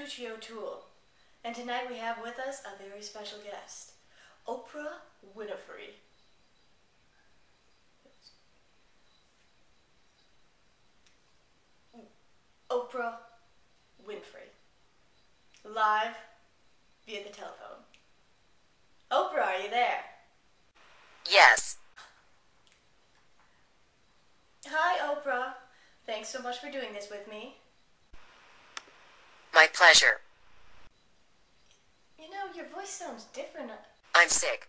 Tucci O'Toole, and tonight we have with us a very special guest, Oprah Winfrey. Oprah Winfrey, live via the telephone. Oprah, are you there? Yes. Hi, Oprah. Thanks so much for doing this with me. My pleasure. You know, your voice sounds different. I'm sick.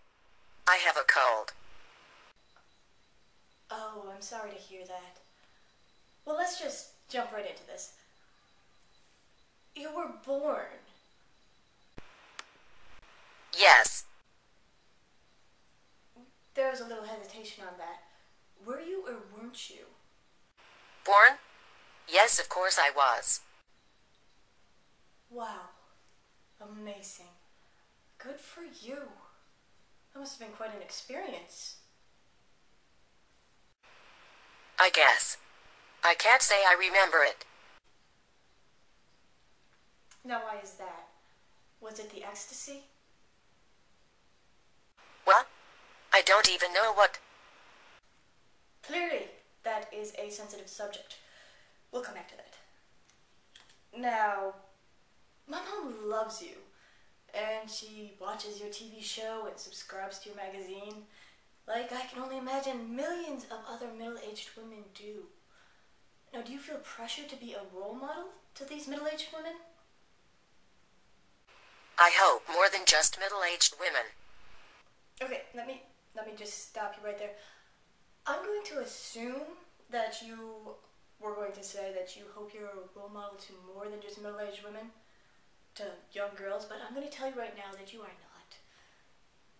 I have a cold. Oh, I'm sorry to hear that. Well, let's just jump right into this. You were born. Yes. There was a little hesitation on that. Were you or weren't you? Born? Yes, of course I was. Wow. Amazing. Good for you. That must have been quite an experience. I guess. I can't say I remember it. Now, why is that? Was it the ecstasy? Well, I don't even know what... Clearly, that is a sensitive subject. We'll come back to that. Now, my mom loves you, and she watches your TV show and subscribes to your magazine, like I can only imagine millions of other middle-aged women do. Now, do you feel pressure to be a role model to these middle-aged women? I hope more than just middle-aged women. Okay, let me just stop you right there. I'm going to assume that you were going to say that you hope you're a role model to more than just middle-aged women, to young girls, but I'm going to tell you right now that you are not.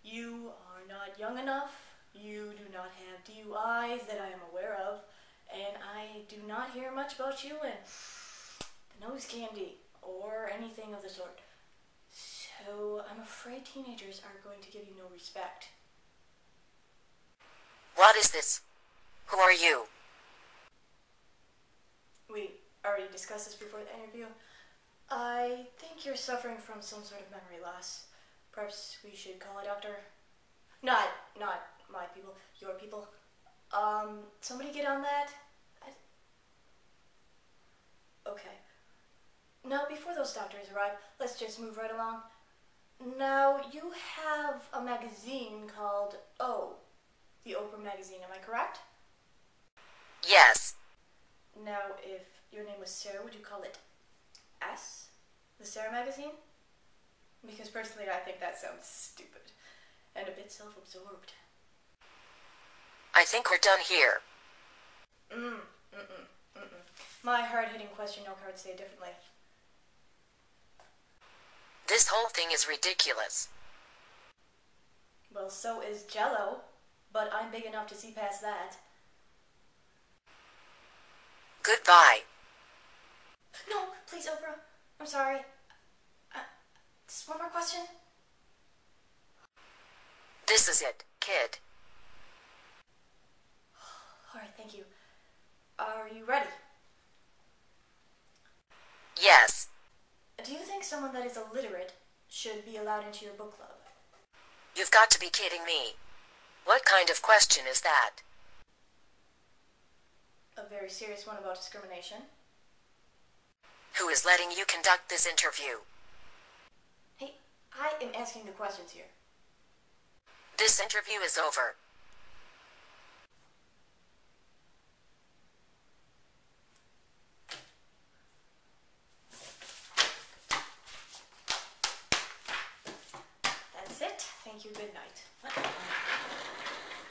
You are not young enough, you do not have DUIs that I am aware of, and I do not hear much about you in the nose candy or anything of the sort. So I'm afraid teenagers are going to give you no respect. What is this? Who are you? We already discussed this before the interview. I think you're suffering from some sort of memory loss. Perhaps we should call a doctor. Not my people, your people. Somebody get on that? Okay. Now, before those doctors arrive, let's just move right along. Now, you have a magazine called O, the Oprah magazine, am I correct? Yes. Now, if your name was Sarah, would you call it S, the Sarah magazine? Because personally, I think that sounds stupid and a bit self-absorbed. I think we're done here. My hard-hitting question, no cards say differently. This whole thing is ridiculous. Well, so is Jell-O, but I'm big enough to see past that. Goodbye. No, please, Oprah. I'm sorry. Just one more question. This is it, kid. Alright, thank you. Are you ready? Yes. Do you think someone that is illiterate should be allowed into your book club? You've got to be kidding me. What kind of question is that? A very serious one about discrimination. Who is letting you conduct this interview? Hey, I am asking the questions here. This interview is over. That's it. Thank you. Good night.